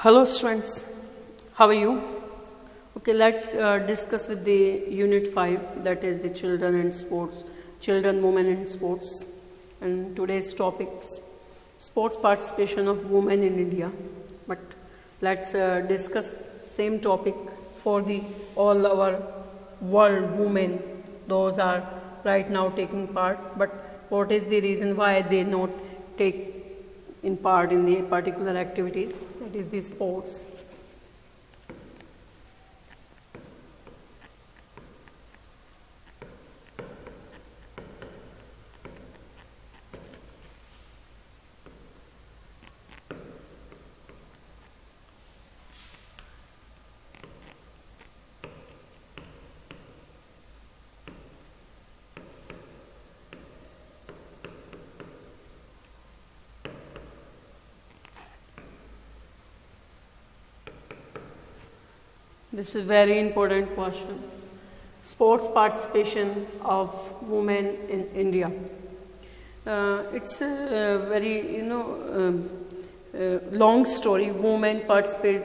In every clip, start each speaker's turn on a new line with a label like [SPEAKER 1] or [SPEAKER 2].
[SPEAKER 1] Hello students, how are you? Okay, let's discuss with the Unit-5, that is the children and sports, children, women and sports. And today's topic, sports participation of women in India. But let's discuss same topic for the all our world women. Those are right now taking part. But what is the reason why they not take in part in the particular activities? That is the sports. This is a very important question. Sports participation of women in India. It's a very long story. Women participate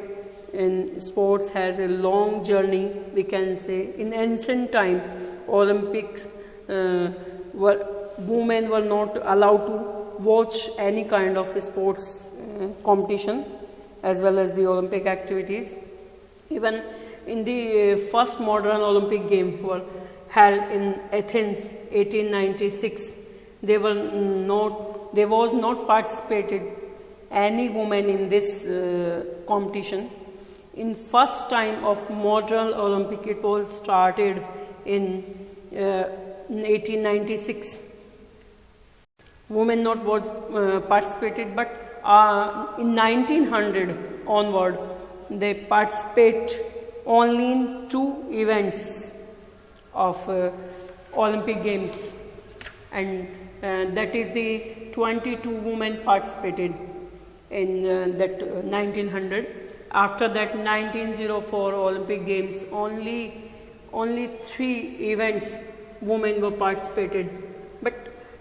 [SPEAKER 1] in sports has a long journey. We can say in ancient time, Olympics women were not allowed to watch any kind of sports competition as well as the Olympic activities. Even in the first modern Olympic Games were held in Athens 1896, there was not participated any woman in this competition. In first time of modern Olympic, it was started in 1896. Women not was participated, but in 1900 onward, they participate only in 2 events of Olympic Games, and that is the 22 women participated in that 1900. After that 1904 Olympic Games, only 3 events women were participated. But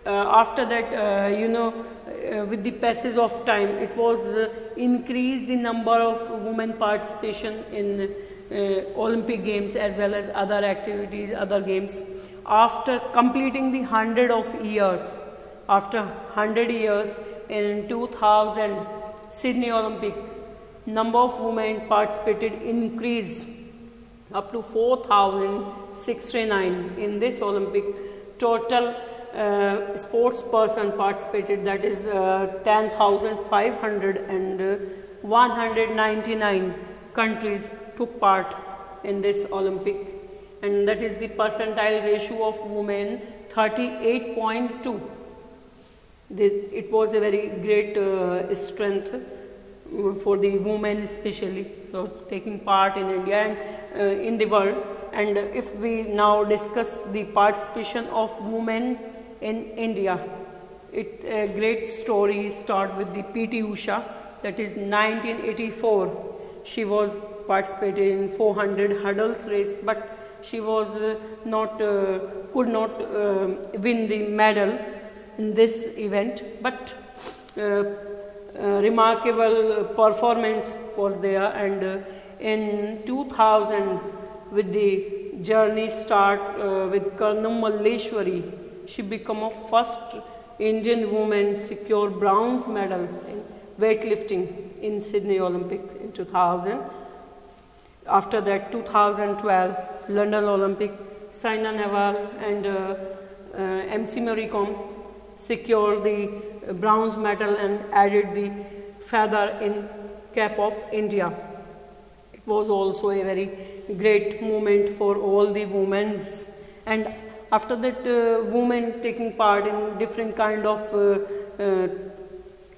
[SPEAKER 1] after that, with the passage of time, it was increased the number of women participation in Olympic Games as well as other activities, other games. After completing the 100 of years, after 100 years in 2000 Sydney Olympic, number of women participated increased up to 4,069 in this Olympic. Total sports person participated, that is 10,500, and 199 countries took part in this Olympic, and that is the percentile ratio of women 38.2. It was a very great strength for the women, especially those taking part in India and in the world. And if we now discuss the participation of women in India, a great story start with the P.T. Usha. That is 1984. She was participated in 400 hurdles race, but she was could not win the medal in this event. But remarkable performance was there, and in 2000, with the journey start with Karnam Malleshwari, she became a first Indian woman secure bronze medal in weightlifting in Sydney Olympics in 2000. After that, 2012 London Olympic, Saina Nehwal and MC Marie Kom secured the bronze medal and added the feather in cap of India. It was also a very great moment for all the women. And after that, women taking part in different kind of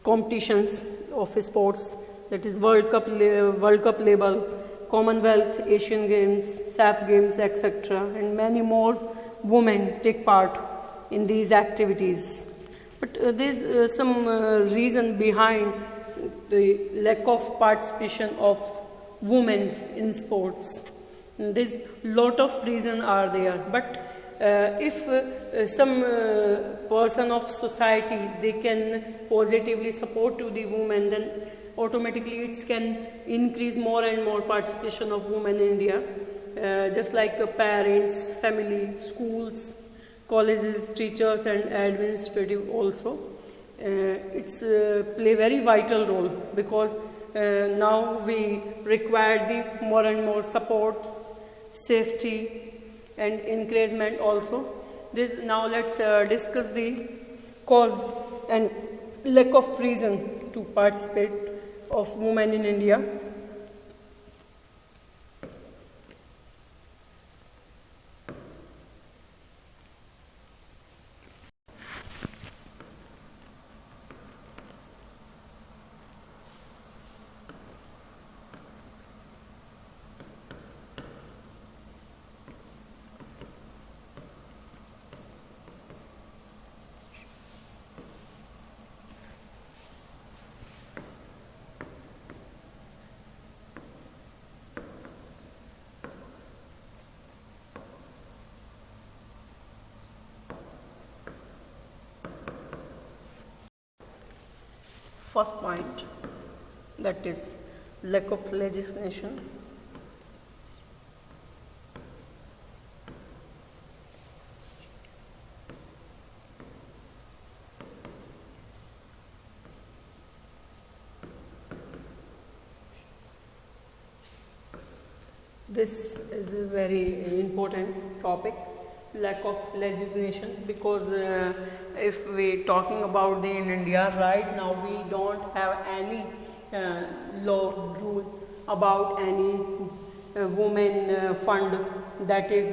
[SPEAKER 1] competitions of sports, that is World Cup level, Commonwealth, Asian Games, SAF Games, etc. And many more women take part in these activities. But there is some reason behind the lack of participation of women in sports. There's lot of reasons are there, but if some person of society, they can positively support to the women, then automatically it can increase more and more participation of women in India. Just like parents, family, schools, colleges, teachers and administrative also. It's play very vital role because now we require the more and more support, safety and encouragement also. Now let's discuss the cause and lack of reason to participate of women in India. First point, that is lack of legislation. This is a very important topic, lack of legislation, because if we talking about the in India right now, we don't have any law rule about any women fund that is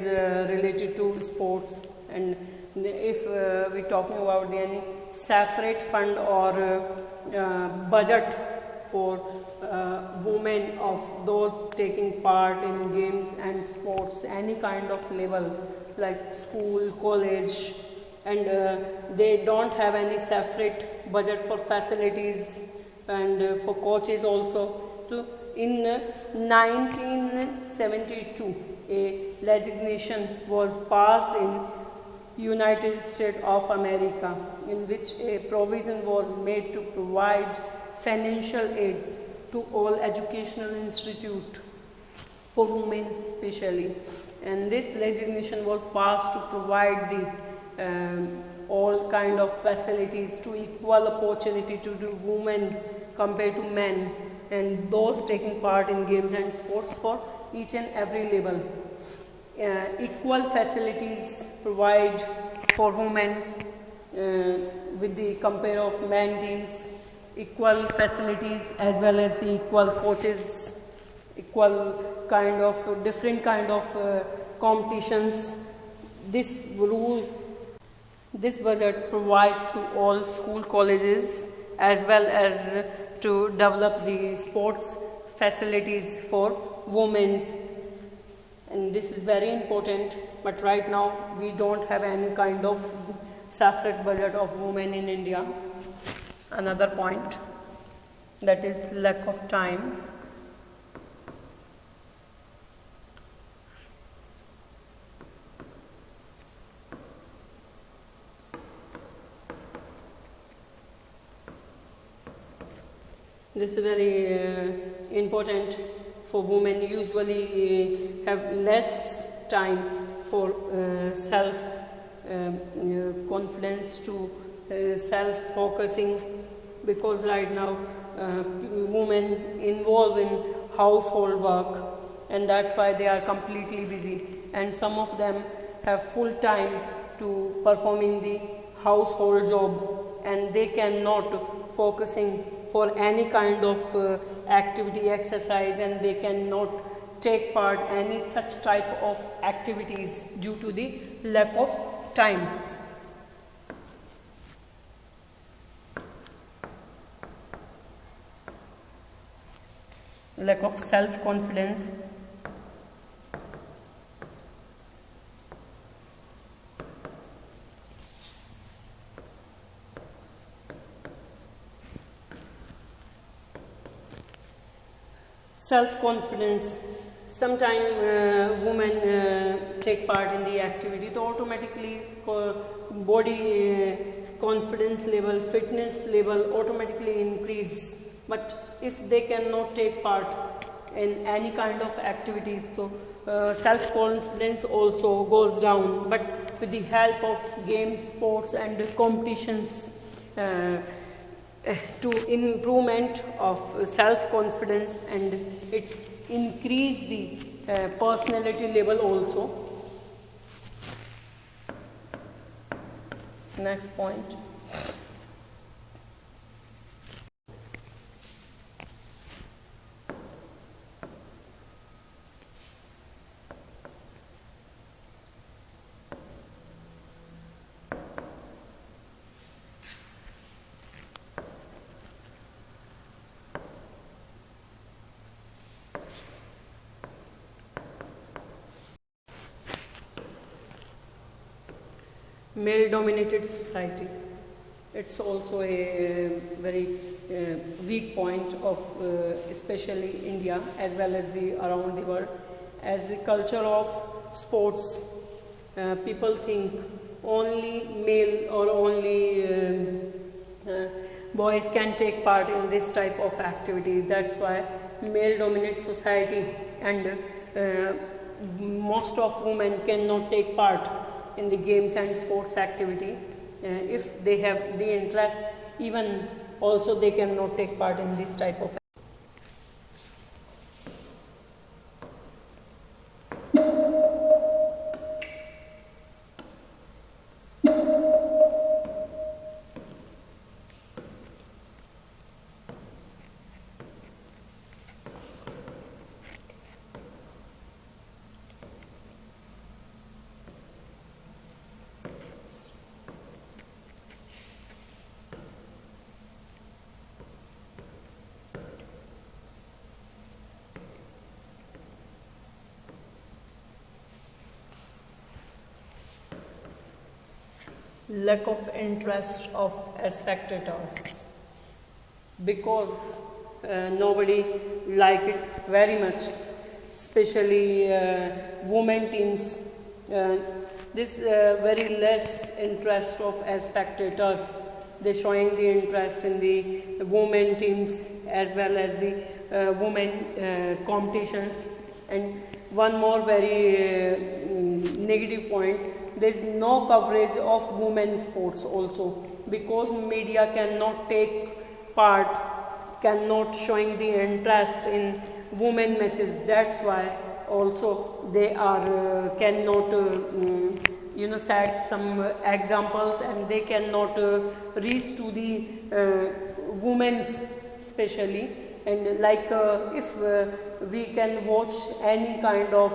[SPEAKER 1] related to sports, and if we talking about any separate fund or budget for women of those taking part in games and sports, any kind of level like school, college, and they don't have any separate budget for facilities and for coaches also. So in 1972, a legislation was passed in United States of America in which a provision was made to provide financial aids to all educational institutes for women especially, and this legislation was passed to provide the all kind of facilities to equal opportunity to the women compared to men and those taking part in games and sports for each and every level. Equal facilities provide for women with the compare of men teams, equal facilities as well as the equal coaches, equal kind of different kind of competitions. This budget provide to all school colleges as well as to develop the sports facilities for women, and this is very important. But right now we don't have any kind of separate budget of women in India. Another point, that is lack of time. This is very important for women. Usually have less time for self confidence to self focusing, because right now women involved in household work, and that's why they are completely busy, and some of them have full time to performing the household job, and they cannot focusing for any kind of activity, exercise, and they cannot take part any such type of activities due to the lack of time. Lack of self-confidence. Self-confidence. Sometimes women take part in the activity, so automatically body confidence level, fitness level automatically increase, but if they cannot take part in any kind of activities, so self-confidence also goes down. But with the help of games, sports and competitions, to improvement of self-confidence, and it's increase the personality level also. Next point. Male dominated society. It's also a very weak point of especially India as well as the around the world, as the culture of sports. People think only male or only boys can take part in this type of activity. That's why male dominated society, and most of women cannot take part in the games and sports activity. If they have the interest, even also they cannot take part in this type of. Lack of interest of spectators, because nobody like it very much, especially women teams. This very less interest of spectators. They showing the interest in the women teams as well as the women competitions. And one more very negative point, there is no coverage of women sports also, because media cannot take part, cannot showing the interest in women matches. That's why also they are cannot set some examples, and they cannot reach to the women's especially. And like if we can watch any kind of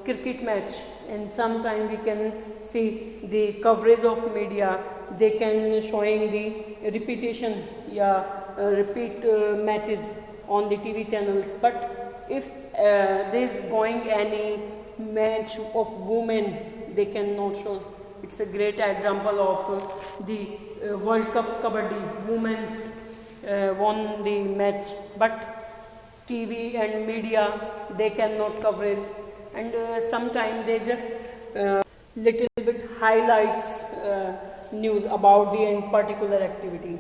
[SPEAKER 1] cricket match, and sometime we can see the coverage of media, they can showing the repetition, repeat matches on the TV channels. But if there is going any match of women, they cannot show. It's a great example of the World Cup Kabaddi. Women's won the match, but TV and media, they cannot coverage. And sometimes they just little bit highlights news about the particular activity.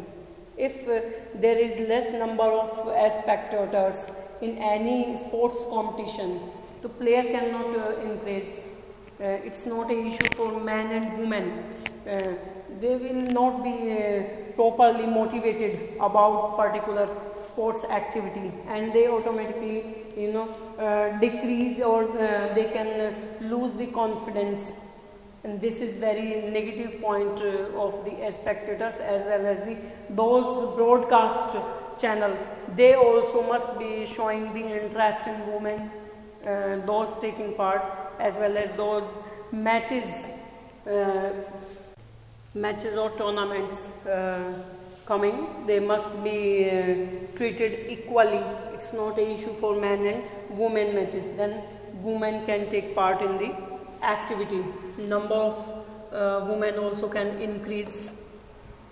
[SPEAKER 1] If there is less number of spectators in any sports competition, the player cannot increase. It's not an issue for men and women. They will not be properly motivated about particular sports activity, and they automatically decrease, or they can lose the confidence. And this is very negative point of the spectators, as well as those broadcast channel. They also must be showing the interest in women, those taking part, as well as those matches or tournaments coming. They must be treated equally. It's not an issue for men and women matches. Then women can take part in the activity. Number of women also can increase.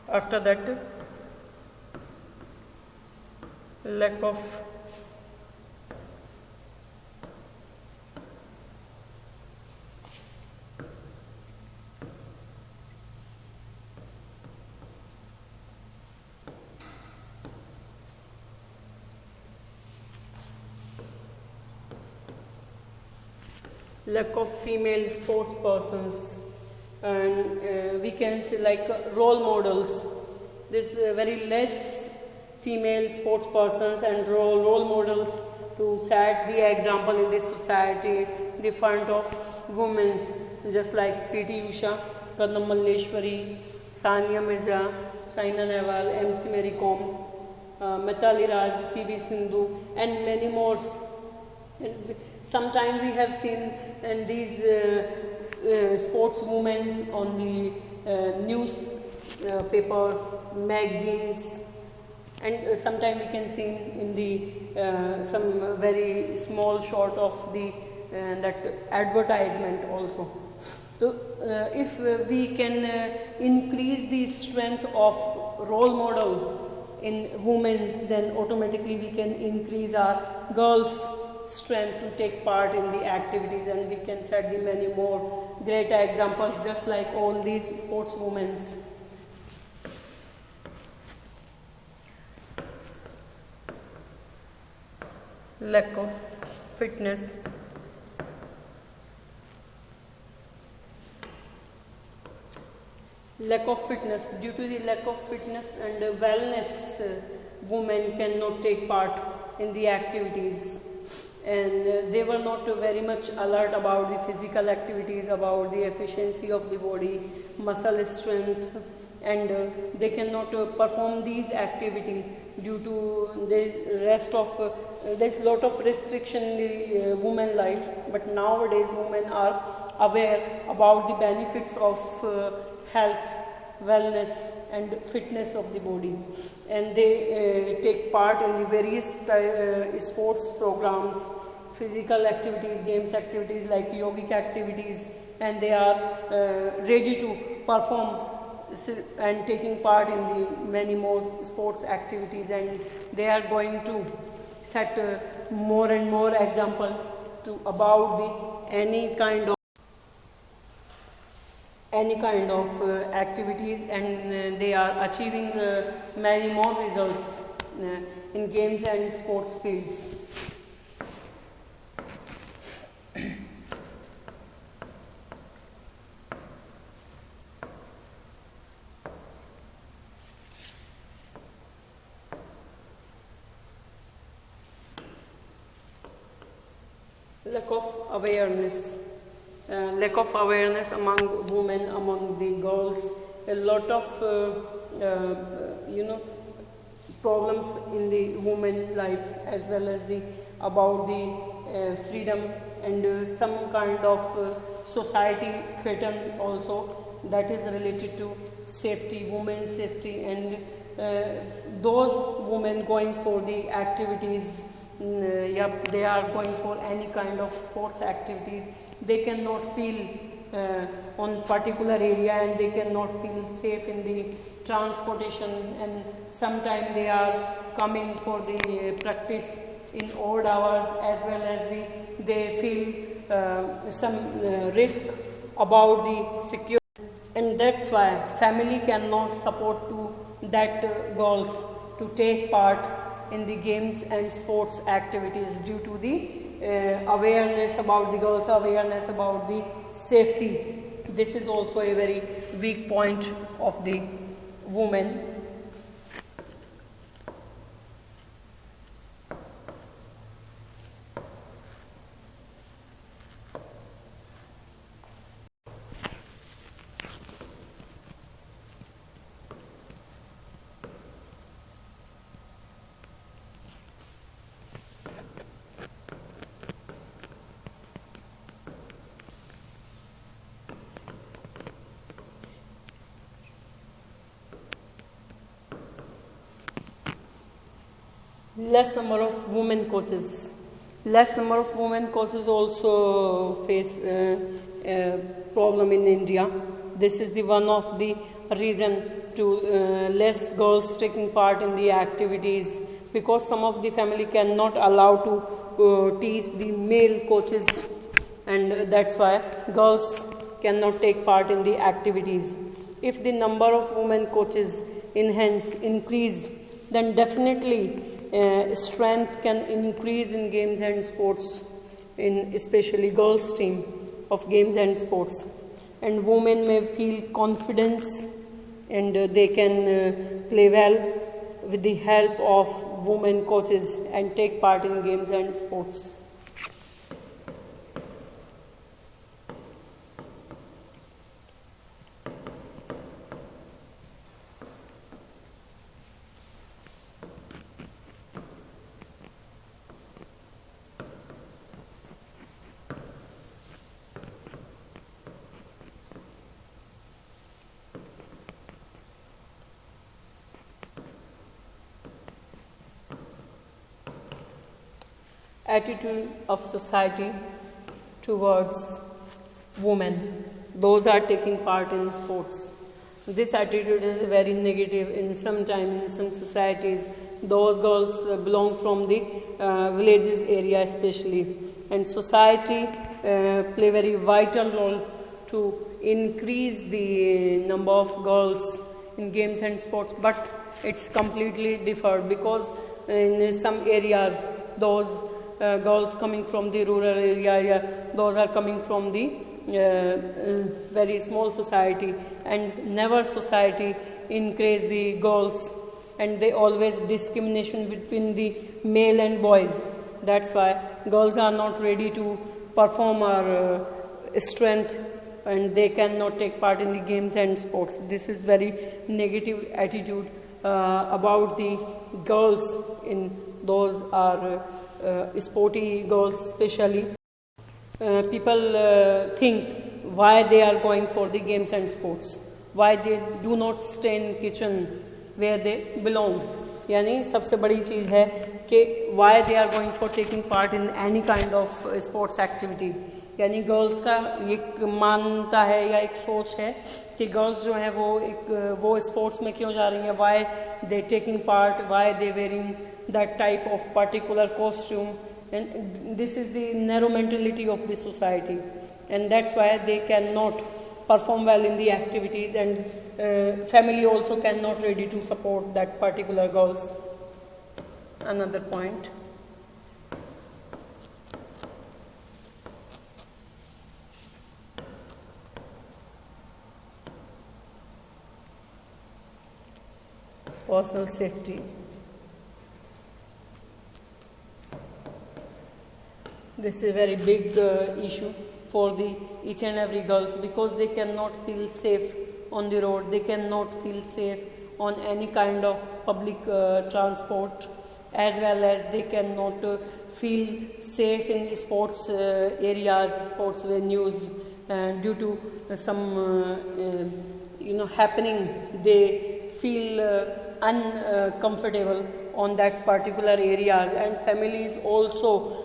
[SPEAKER 1] After that, lack of lack of female sports persons, and we can say like role models. There's very less female sports persons and role models to set the example in this society in the front of women, just like P.T. Usha, Kadam Malleshwari, Sania Mirza, Saina Nehwal, MC Mary Kom, Mithali Raj, P.V. Sindhu, and many more. Sometimes we have seen and these sportswomen on the news papers, magazines, and sometimes we can see in the some very small short of the that advertisement also. So if we can increase the strength of role model in women, then automatically we can increase our girls' strength to take part in the activities, and we can set the many more great examples just like all these sportswomen. Lack of fitness. Lack of fitness. Due to the lack of fitness and wellness, women cannot take part in the activities, and they were not very much alert about the physical activities, about the efficiency of the body, muscle strength, and they cannot perform these activities due to the rest of there's a lot of restriction in the woman life. But nowadays women are aware about the benefits of health, wellness and fitness of the body, and they take part in the various sports programs, physical activities, games activities like yogic activities, and they are ready to perform and taking part in the many more sports activities, and they are going to set more and more example to about the any kind of activities, and they are achieving many more results in games and sports fields. Lack of awareness. Lack of awareness among women, among the girls, a lot of problems in the woman life, as well as the about the freedom and some kind of society threaten also, that is related to safety, women's safety, and those women going for the activities, they are going for any kind of sports activities, they cannot feel on particular area, and they cannot feel safe in the transportation, and sometimes they are coming for the practice in odd hours, as well as they feel some risk about the security, and that's why family cannot support to that girls to take part in the games and sports activities due to the awareness about the girls, awareness about the safety. This is also a very weak point of the woman. Less number of women coaches. Less number of women coaches also face a problem in India. This is the one of the reason to less girls taking part in the activities, because some of the family cannot allow to teach the male coaches, and that's why girls cannot take part in the activities. If the number of women coaches increase, then definitely strength can increase in games and sports, in especially girls team. of games and sports. And women may feel confidence and they can play well with the help of women coaches and take part in games and sports. Attitude of society towards women, those are taking part in sports. This attitude is very negative in some societies. Those girls belong from the villages area especially, and society play very vital role to increase the number of girls in games and sports, but it's completely different because in some areas those girls coming from the rural area, those are coming from the very small society, and never society encourage the girls, and they always discrimination between the male and boys. That's why girls are not ready to perform our strength, and they cannot take part in the games and sports. This is very negative attitude about the girls in those are sporty girls especially. People think why they are going for the games and sports, why they do not stay in kitchen where they belong. यानी सबसे बड़ी चीज़ है कि why they are going for taking part in any kind of sports activity. यानी girls का एक मानता है या एक सोच है कि गर्ल्स जो हैं वो स्पोर्ट्स में क्यों जा रही हैं, why they taking part, why they wearing that type of particular costume, and this is the narrow mentality of the society, and that's why they cannot perform well in the activities, and family also cannot ready to support that particular girls. Another point. Personal safety. This is a very big issue for each and every girls, because they cannot feel safe on the road, they cannot feel safe on any kind of public transport, as well as they cannot feel safe in sports areas, sports venues, due to some happening. They feel uncomfortable on that particular areas, and families also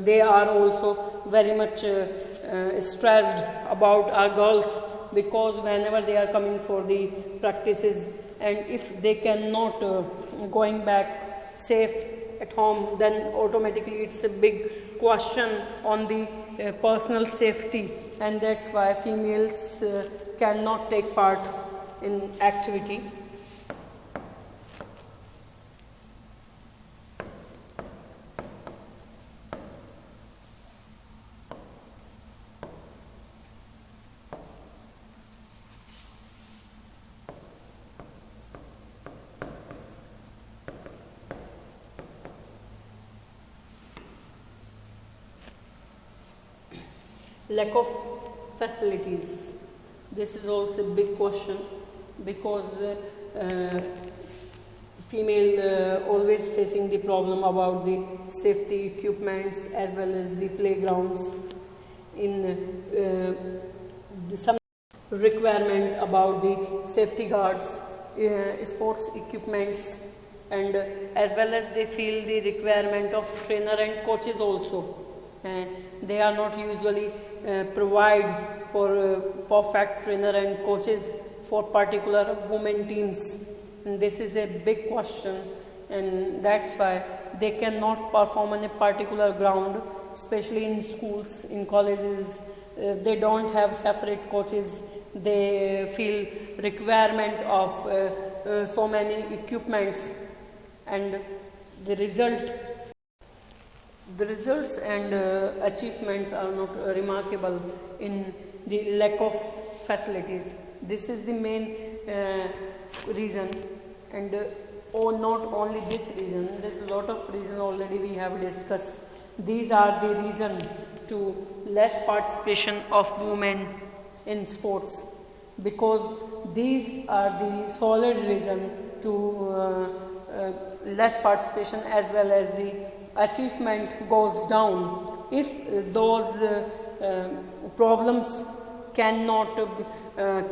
[SPEAKER 1] they are also very much stressed about our girls, because whenever they are coming for the practices, and if they cannot going back safe at home, then automatically it's a big question on the personal safety, and that's why females cannot take part in activity. Lack of facilities. This is also a big question, because female always facing the problem about the safety equipments as well as the playgrounds. In some requirement about the safety guards, sports equipments, and as well as they feel the requirement of trainer and coaches also. They are not usually provide for perfect trainer and coaches for particular women teams, and this is a big question, and that's why they cannot perform on a particular ground, especially in schools, in colleges. They don't have separate coaches. They feel requirement of so many equipments, and the result The results and achievements are not remarkable in the lack of facilities. This is the main reason, and or not only this reason, there's a lot of reasons already we have discussed. These are the reason to less participation of women in sports, because these are the solid reason to less participation, as well as the achievement goes down. If those problems cannot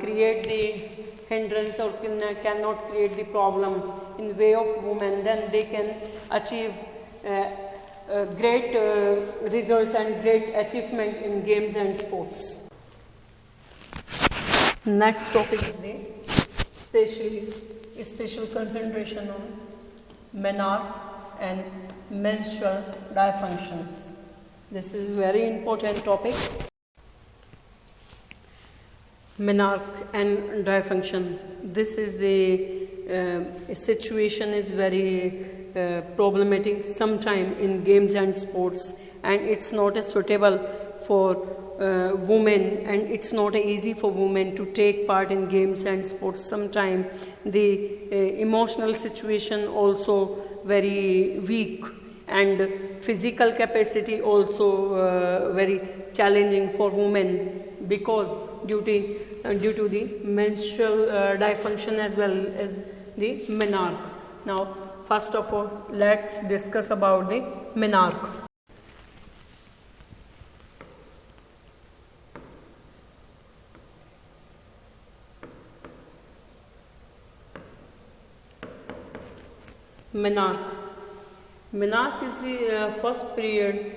[SPEAKER 1] create the hindrance or cannot create the problem in way of women, then they can achieve great results and great achievement in games and sports. Next topic is the special concentration on menarche and menstrual dysfunctions. This is a very important topic. Menarche and dysfunction. This is the situation is very problematic sometime in games and sports, and it's not as suitable for women, and it's not easy for women to take part in games and sports. Sometime the emotional situation also very weak, and physical capacity also very challenging for women, because due to the menstrual dysfunction as well as the menarche. Now, first of all, let's discuss about the menarche. Menarche is the first period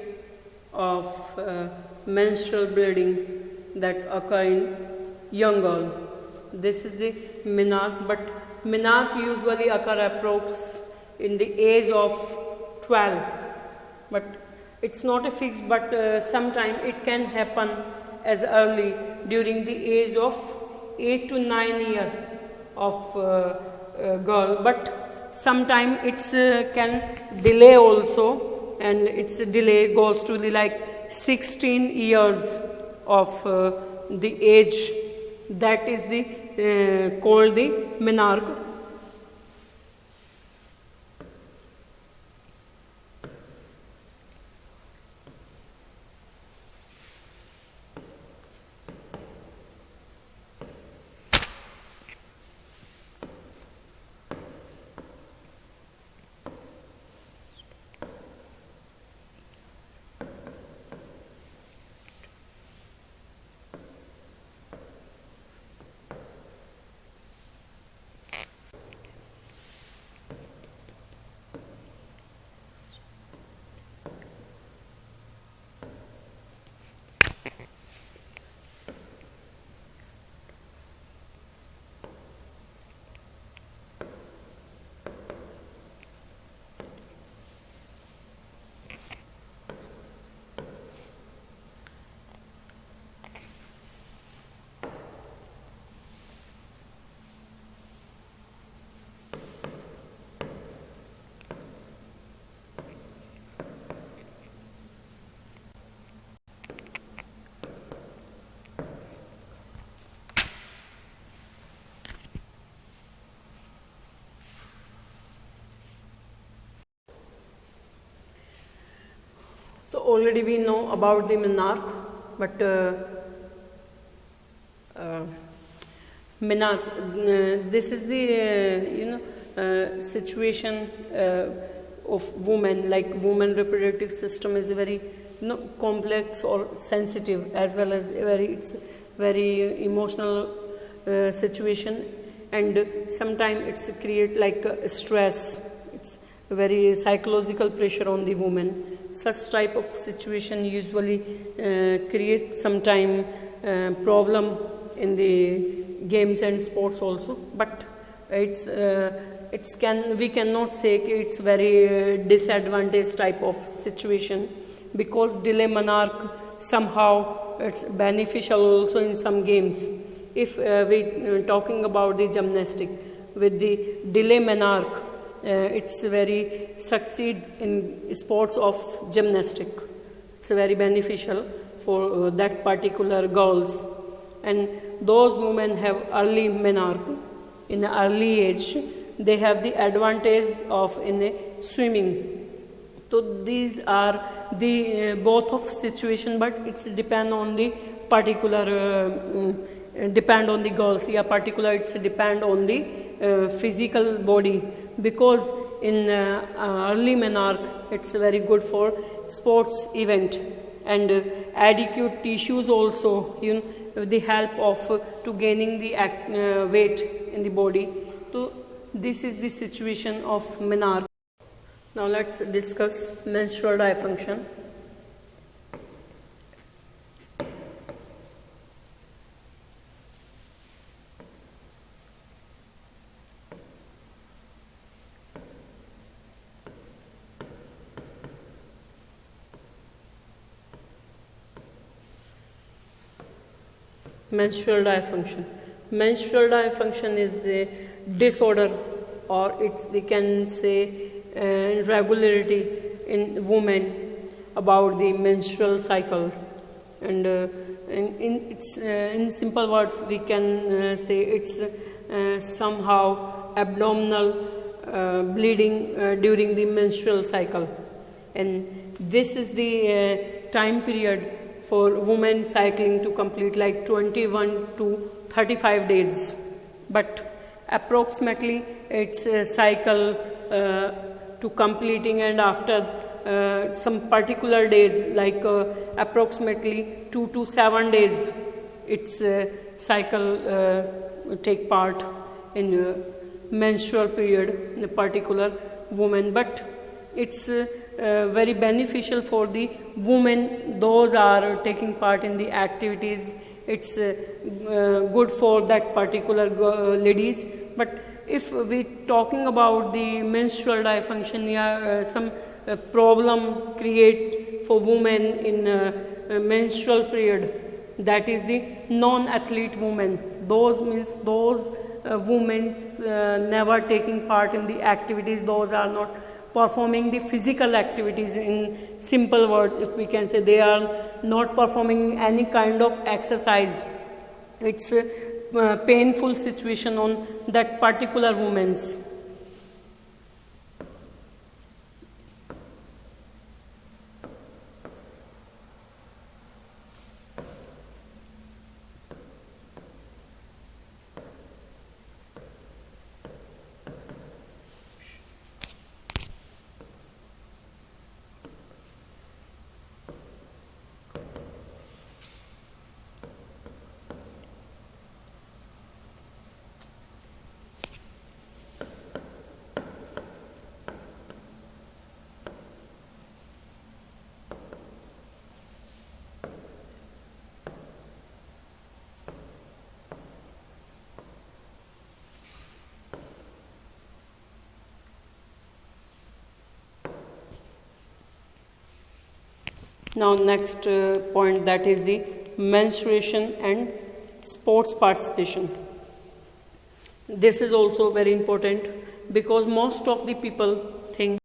[SPEAKER 1] of menstrual bleeding that occur in young girl. This is the menarche, but menarche usually occur approx in the age of 12. But it's not a fixed, but sometime it can happen as early during the age of 8 to 9 years of girl. But sometime it's can delay also, and its delay goes to the like 16 years of the age. That is the called the menarche. So already we know about the menarche, but menarche, this is the situation of women. Like woman reproductive system is very complex or sensitive, as well as it's very emotional situation, and sometimes it's create like stress. It's very psychological pressure on the woman. Such type of situation usually creates sometime problem in the games and sports also, but we cannot say it's very disadvantaged type of situation, because delay menarche somehow it's beneficial also in some games. If we talking about the gymnastic with the delay menarche, it's very succeed in sports of gymnastic. It's very beneficial for that particular girls. And those women have early menarche. In the early age, they have the advantage of in swimming. So these are the both of situation, but it's depend on the particular depend on the girls. Yeah, particular it's depend on the physical body, because in early menarche it's very good for sports event, and adequate tissues also, with the help of to gaining the weight in the body. So this is the situation of menarche. Now let's discuss menstrual dysfunction. Menstrual dysfunction. Menstrual dysfunction is the disorder, or we can say irregularity in women about the menstrual cycle, and in simple words we can say it's somehow abdominal bleeding during the menstrual cycle, and this is the time period for women cycling to complete like 21 to 35 days, but approximately it's a cycle to completing, and after some particular days like approximately 2 to 7 days its cycle take part in menstrual period in a particular woman. But it's very beneficial for the women, those are taking part in the activities. It's good for that particular ladies. But if we talking about the menstrual dysfunction, some problem create for women in menstrual period, that is the non-athlete women. Those means those women never taking part in the activities, those are not performing the physical activities. In simple words, if we can say, they are not performing any kind of exercise. It's a painful situation on that particular woman's. Now next point, that is the menstruation and sports participation. This is also very important, because most of the people think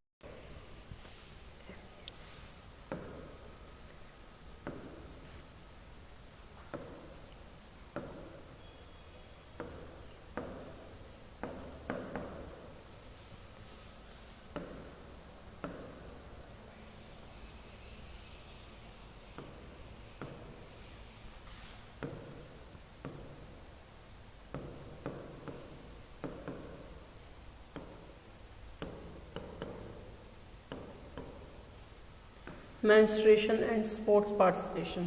[SPEAKER 1] menstruation and sports participation.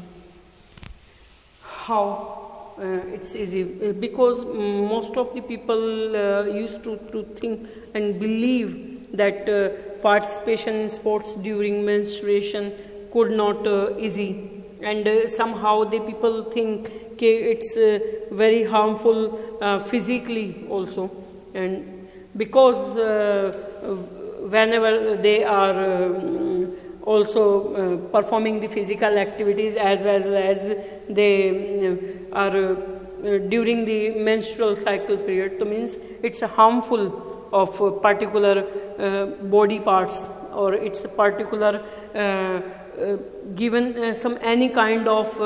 [SPEAKER 1] How? It's easy, because most of the people used to think and believe that participation in sports during menstruation could not easy, and somehow the people think it's very harmful physically also, and because whenever they are also performing the physical activities, as well as they are during the menstrual cycle period, so means it's harmful of particular body parts, or it's a particular given some any kind of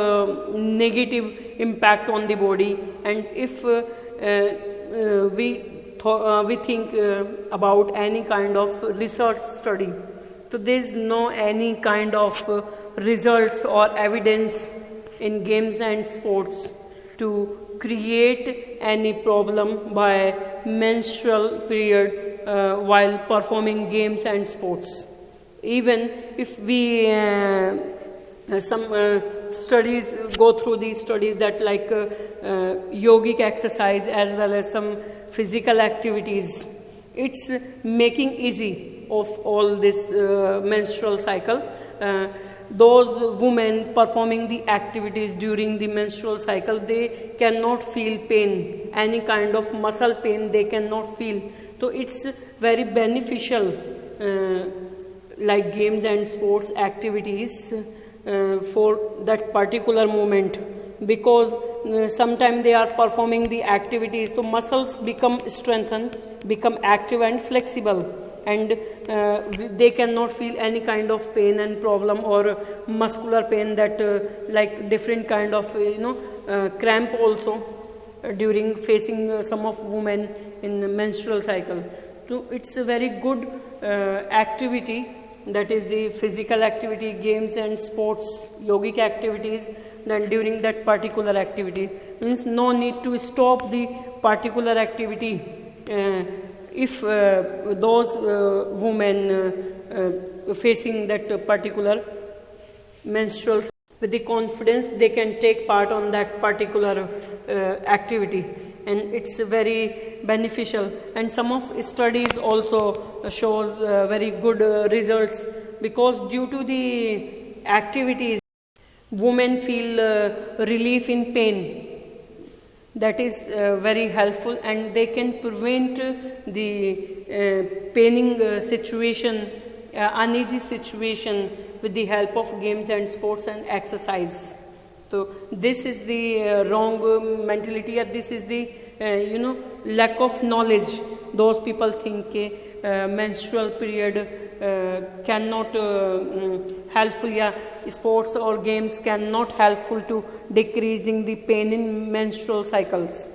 [SPEAKER 1] negative impact on the body. And if we think about any kind of research study, so there is no any kind of results or evidence in games and sports to create any problem by menstrual period while performing games and sports. Even if we some studies go through these studies that like yogic exercise as well as some physical activities, it's making easy of all this menstrual cycle. Those women performing the activities during the menstrual cycle, they cannot feel pain, any kind of muscle pain they cannot feel. So it's very beneficial like games and sports activities for that particular moment, because sometimes they are performing the activities, so muscles become strengthened, become active and flexible, and they cannot feel any kind of pain and problem or muscular pain that like different kind of cramp also during facing some of women in the menstrual cycle. So it's a very good activity, that is the physical activity, games and sports, yogic activities. Then during that particular activity, means no need to stop the particular activity. If those women facing that particular menstrual cycle, with the confidence they can take part on that particular activity, and it's very beneficial. And some of studies also shows very good results, because due to the activities women feel relief in pain. That is very helpful, and they can prevent the paining situation, uneasy situation, with the help of games and sports and exercise. So this is the wrong mentality, and this is the lack of knowledge. Those people think menstrual period cannot helpful, sports or games cannot helpful to decreasing the pain in menstrual cycles.